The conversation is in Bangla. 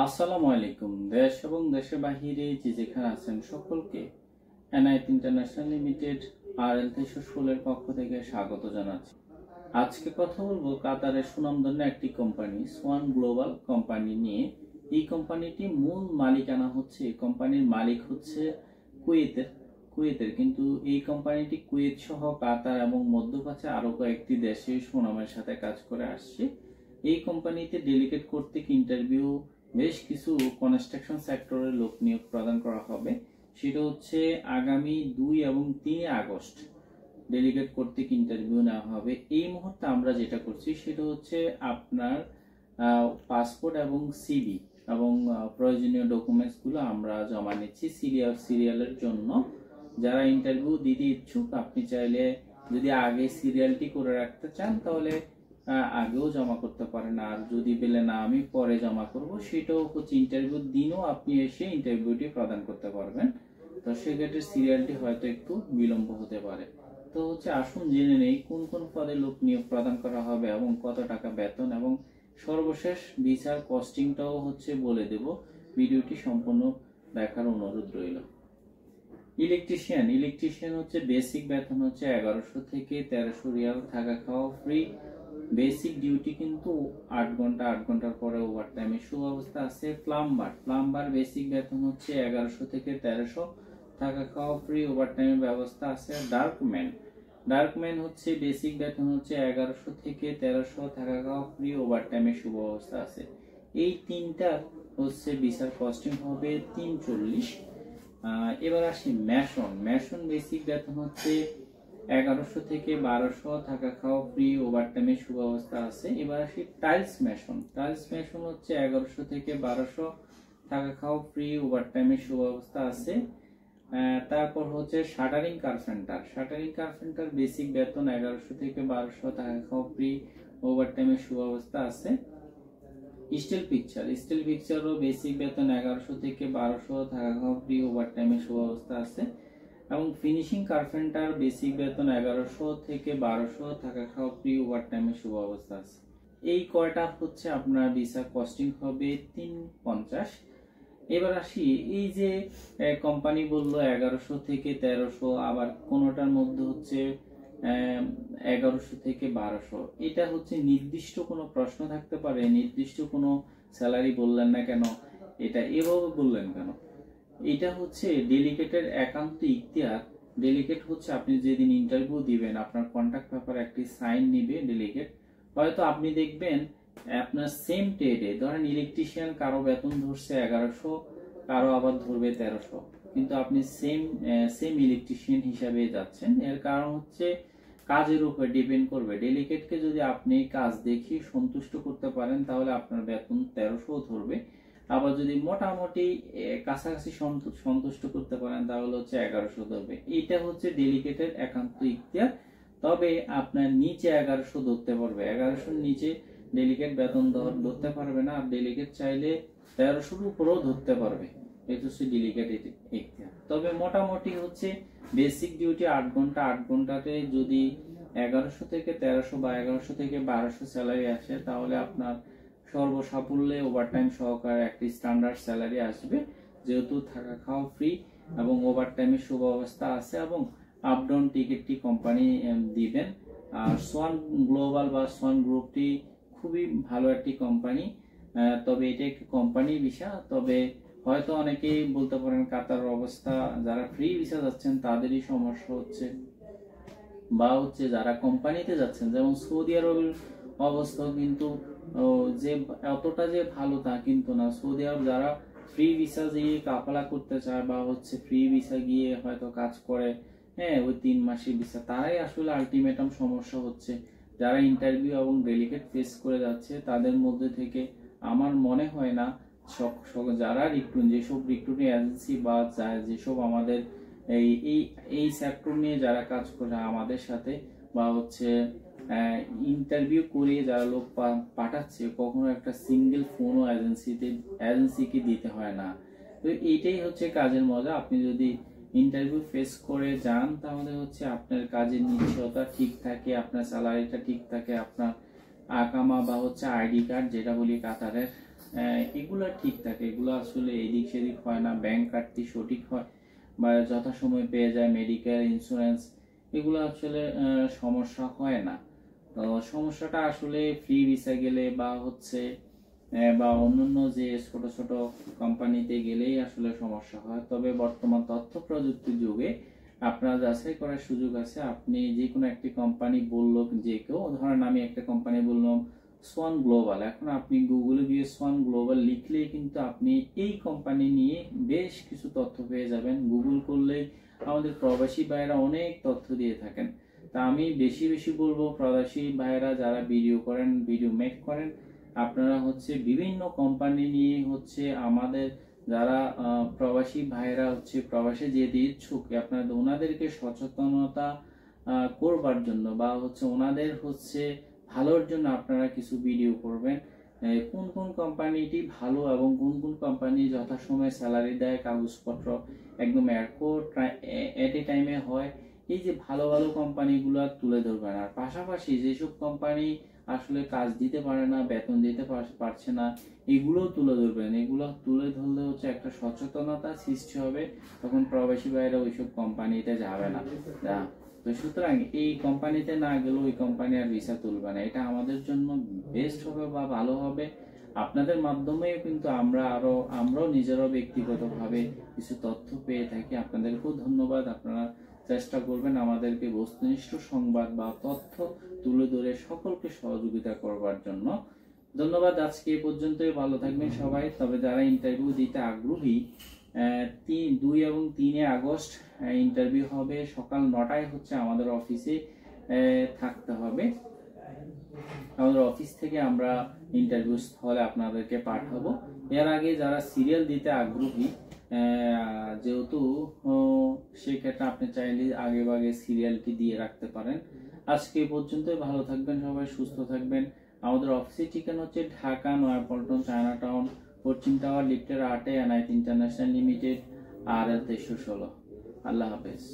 আসসালামু আলাইকুম। দেশ এবং দেশের বাহিরে যে যেখানে আছেন সকলকে এনআইট ইন্টারন্যাশনাল লিমিটেড RL 316 পক্ষ থেকে স্বাগত জানাচ্ছি। আজকে কথা বলবো কাতারের সুনামধন্য একটি কোম্পানি সোয়ান গ্লোবাল কোম্পানি নিয়ে। এই কোম্পানিটি মূল মালিকানা হচ্ছে, কোম্পানির মালিক হচ্ছে কুয়েতের কিন্তু এই কোম্পানিটি কুয়েত সহ কাতার এবং মধ্যপ্রাচ্যে আরো কয়েকটি দেশে সুনামের সাথে কাজ করে আসছে। এই কোম্পানিতে ডেলিগেট কর্তৃক ইন্টারভিউ বেশ কিছু কনস্ট্রাকশন সেক্টরের লোক নিয়োগ প্রদান করা হবে। সেটা হচ্ছে আগামী 2 এবং 3 আগস্ট ডেলিগেট কর্তৃক ইন্টারভিউ নেওয়া হবে। এই মুহূর্তে আমরা যেটা করছি সেটা হচ্ছে আপনার পাসপোর্ট এবং সিভি এবং প্রয়োজনীয় ডকুমেন্টস গুলো আমরা জমা নিচ্ছি সিরিয়ালের জন্য। যারা ইন্টারভিউ দিতে ইচ্ছুক আপনি চাইলে যদি আগে সিরিয়ালটি করে রাখতে চান তাহলে আগেও জমা করতে পারেন, আর যদি বলে না আমি পরে জমা করব সেটাও হচ্ছে ইন্টারভিউ দিনও আপনি এসে ইন্টারভিউটি প্রদান করতে পারবেন। তো সেক্ষেত্রে সিরিয়ালটি হয়তো একটু বিলম্ব হতে পারে। তো হচ্ছে আসুন জেনে নেই কোন কোন পদে লোক নিয়োগ প্রদান করা হবে এবং কত টাকা বেতন, এবং সর্বশেষ ভিসার কস্টিংটাও হচ্ছে বলে দেব। ভিডিওটি সম্পূর্ণ দেখার অনুরোধ রইল। ইলেকট্রিশিয়ান হচ্ছে বেসিক বেতন হচ্ছে 1100 থেকে 1300 রিয়াল, থাকা খাওয়া ফ্রি। বেসিক ডিউটি কিন্তু 8 ঘন্টা, 8 ঘন্টার পরে ওভার টাইমের সুব্যবস্থা আছে। প্লাম্বার বেসিক বেতন হচ্ছে 1100 থেকে 1300, থাকা খাওয়া ফ্রি, ওভার টাইমের ব্যবস্থা আছে। ডার্কম্যান হচ্ছে বেসিক বেতন হচ্ছে 1100 থেকে 1300, থাকা খাওয়া ফ্রি, ওভার টাইমের সুব্যবস্থা আছে। এই তিনটা হচ্ছে ভিসার কস্টিং হবে 340। এবার আসি মেশন বেসিক বেতন হচ্ছে 1100 থেকে 1200, থাকা খাওয়া ফ্রি, ওভার টাইমের সুব্যবস্থা আছে। এবার আসি টাইলস মেশন হচ্ছে 1100 থেকে 1200, থাকা খাওয়া ফ্রি, ওভার টাইমের সুব্যবস্থা আছে। তারপর হচ্ছে শাটারিং কারপেন্টার বেসিক বেতন 1100 থেকে 1200, থাকা খাওয়া ফ্রি, ওভার টাইমের সুব্যবস্থা আছে। স্টিল পিকচারও বেসিক বেতন 1100 থেকে 1200, থাকা খাওয়া ফ্রি, ওভার টাইমের সুব্যবস্থা আছে। এবং ফিনিশিং কারপেন্টার বেসিক বেতন 1100 থেকে 1200, থাকা খাওয়া ফ্রি, ওভার টাইমের সুব্যবস্থা আছে। এই কয়টা হচ্ছে আপনার ভিসা কস্টিং হবে 350। এবার আসি এই যে কোম্পানি বললো 1100 থেকে 1300, আবার কোনোটার মধ্যে হচ্ছে 1100 থেকে 1200। এটা হচ্ছে নির্দিষ্ট কোনো প্রশ্ন থাকতে পারে, নির্দিষ্ট কোনো স্যালারি বললেন না কেন, এটা এভাবে বললেন কেন? এটা হচ্ছে ডেলিগেটের একান্ত ইখতিয়ার। ডেলিগেট হচ্ছে আপনি যেদিন ইন্টারভিউ দিবেন আপনার কন্ট্রাক্ট পেপার একটি সাইন নিবে ডেলিগেট। হয়তো আপনি দেখবেন আপনার সেম ট্রেডে, ধরেন ইলেকট্রিশিয়ান কারো বেতন ধরছে 1100, কারো আবার ধরবে 1300, কিন্তু আপনি সেম ইলেকট্রিশিয়ান হিসাবে যাচ্ছেন। এর কারণ হচ্ছে কাজের উপর ডিপেন্ড করবে। ডেলিগেটকে যদি আপনি কাজ দেখিয়ে সন্তুষ্ট করতে পারেন তাহলে আপনার বেতন 1300 ধরবে, আবার যদি মোটামুটি কাছাকাছি সন্তুষ্ট করতে পারেন তাহলে হচ্ছে 1100 ধরবে। এটা হচ্ছে ডেলিগেটের একান্ত ইখতিয়ার। তবে আপনার নিচে 1100 ধরতে পারবে, 1100 নিচে ডেলিগেট বেতন ধরতে পারবে না। আর ডেলিগেট চাইলে 1300 উপরেও ধরতে পারবে। এটা হচ্ছে ডেলিগেট ইখতিয়ার। তবে মোটামুটি হচ্ছে বেসিক ডিউটি 8 ঘন্টা, 8 ঘন্টাতে যদি 1100 থেকে 1300 বা 1100 থেকে 1200 স্যালারি আসে তাহলে আপনার সর্বসাকুল্যে ওভারটাইম সহকারে একটি স্ট্যান্ডার্ড স্যালারি আসবে, যেহেতু থাকা খাওয়া ফ্রি এবং ওভারটাইমের সুব্যবস্থা আছে এবং আপ ডাউন টিকিটটি কোম্পানি দিবেন। আর সোয়ান গ্লোবাল বা সোয়ান গ্রুপটি খুবই ভালো একটি কোম্পানি। তবে এটা একটি কোম্পানি ভিসা। তবে হয়তো অনেকেই বলতে পারেন কাতারের অবস্থা, যারা ফ্রি ভিসা যাচ্ছেন তাদেরই সমস্যা হচ্ছে, বা হচ্ছে যারা কোম্পানিতে যাচ্ছেন, যেমন সৌদি আরবের অবস্থা কিন্তু যে এতটা যে ভালো তা কিন্তু না। সৌদি আরব যারা ফ্রি ভিসা গিয়ে কাফালা করতে চায় বা হচ্ছে ফ্রি ভিসা গিয়ে হয়তো কাজ করে, হ্যাঁ ওই 3 মাসের ভিসা, তারাই আসলে আলটিমেটাম সমস্যা হচ্ছে। যারা ইন্টারভিউ এবং ডেলিগেট ফেস করে যাচ্ছে তাদের মধ্যে থেকে আমার মনে হয় না যারা যেসব রিক্রুটিং এজেন্সি বা যেসব আমাদের এই সেক্টর নিয়ে যারা কাজ করে আমাদের সাথে বা হচ্ছে ইন্টারভিউ করিয়ে যারা লোক পাঠাচ্ছে, কখনো একটা সিঙ্গেল ফোনও এজেন্সিকে দিতে হয় না। তো এইটাই হচ্ছে কাজের মজা। আপনি যদি ইন্টারভিউ ফেস করে যান তাহলে হচ্ছে আপনার কাজের নিশ্চয়তা ঠিক থাকে, আপনার স্যালারিটা ঠিক থাকে, আপনার আকামা বা হচ্ছে আইডি কার্ড যেটা বলি কাতারের এগুলা ঠিক থাকে, এগুলো আসলে এদিক সেদিক হয় না, ব্যাংক কার্ডটি সঠিক হয় বা যথাসময়ে পেয়ে যায়, মেডিকেল ইন্স্যুরেন্স এগুলো আসলে সমস্যা হয় না। তো সমস্যাটা আসলে ফ্রি ভিসা গেলে বা হচ্ছে বা অন্যান্য যে ছোট ছোট কোম্পানিতে গেলেই আসলে সমস্যা হয়। তবে বর্তমান তথ্য প্রযুক্তির যুগে আপনার যাচাই করার সুযোগ আছে। আপনি যে কোনো একটি কোম্পানি বললো, যে কেউ ধরেন আমি একটা কোম্পানি বললাম সোয়ান গ্লোবাল, এখন আপনি গুগলে গিয়ে সোয়ান গ্লোবাল লিখলেই কিন্তু আপনি এই কোম্পানি নিয়ে বেশ কিছু তথ্য পেয়ে যাবেন। গুগল করলেই আমাদের প্রবাসী ভাইয়েরা অনেক তথ্য দিয়ে থাকেন। তা আমি বেশি বেশি বলবো, প্রবাসী ভাইয়েরা যারা ভিডিও করেন, ভিডিও মেক করেন, আপনারা হচ্ছে বিভিন্ন কোম্পানি নিয়ে হচ্ছে আমাদের যারা প্রবাসী ভাইয়েরা হচ্ছে প্রবাসে যেতে ইচ্ছুক, আপনাদের ওনাদেরকে সচেতনতা করবার জন্য বা হচ্ছে ওনাদের হচ্ছে ভালোর জন্য আপনারা কিছু ভিডিও করবেন। কোন কোন কোম্পানিটি ভালো এবং কোন কোন কোম্পানি যথাসময়ে স্যালারি দেয়, কাগজপত্র একদম এট এ টাইমে হয়, এই যে ভালো ভালো কোম্পানিগুলো তুলে ধরবেন। আর পাশাপাশি যেসব কোম্পানি আসলে কাজ দিতে পারে না, বেতন দিতে পারছে না, এগুলো তুলে ধরবেন। এগুলো তুলে ধরলে হচ্ছে একটা সচেতনতা সৃষ্টি হবে, তখন প্রবাসী ভাইরা ওইসব কোম্পানিতে যাবে না। তো সুতরাং এই কোম্পানিতে না গেলেও ওই কোম্পানি আর ভিসা তুলবে না, এটা আমাদের জন্য বেস্ট হবে বা ভালো হবে। আপনাদের মাধ্যমে কিন্তু আমরাও নিজেরাও ব্যক্তিগতভাবে কিছু তথ্য পেয়ে থাকি। আপনাদেরকেও ধন্যবাদ। আপনারা চেষ্টা করবেন আমাদেরকে বস্তুনিষ্ঠ সংবাদ বা তথ্য তুলে ধরে সকলকে সহযোগিতা করবার জন্য। ধন্যবাদ। আজকে এই পর্যন্তই। ভালো থাকবেন সবাই। তবে যারা ইন্টারভিউ দিতে আগ্রহী, 2 এবং 3 আগস্ট ইন্টারভিউ হবে, সকাল 9টায় হচ্ছে আমাদের অফিসে থাকতে হবে। আমাদের অফিস থেকে আমরা ইন্টারভিউ স্থলে আপনাদেরকে পাঠাবো। এর আগে যারা সিরিয়াল দিতে আগ্রহী, যেহেতু সেক্ষেত্রে আপনি চাইলে আগে ভাগে সিরিয়ালটি দিয়ে রাখতে পারেন। আজকে এই পর্যন্তই। ভালো থাকবেন সবাই, সুস্থ থাকবেন। আমাদের অফিসের ঠিকানা হচ্ছে ঢাকা নয়াপল্টন, চায়না টাউন, পশ্চিম টাওয়ার, লিফটের 8-এ, এনআইটি ইন্টারন্যাশনাল লিমিটেড, RL 2316। আল্লাহ হাফেজ।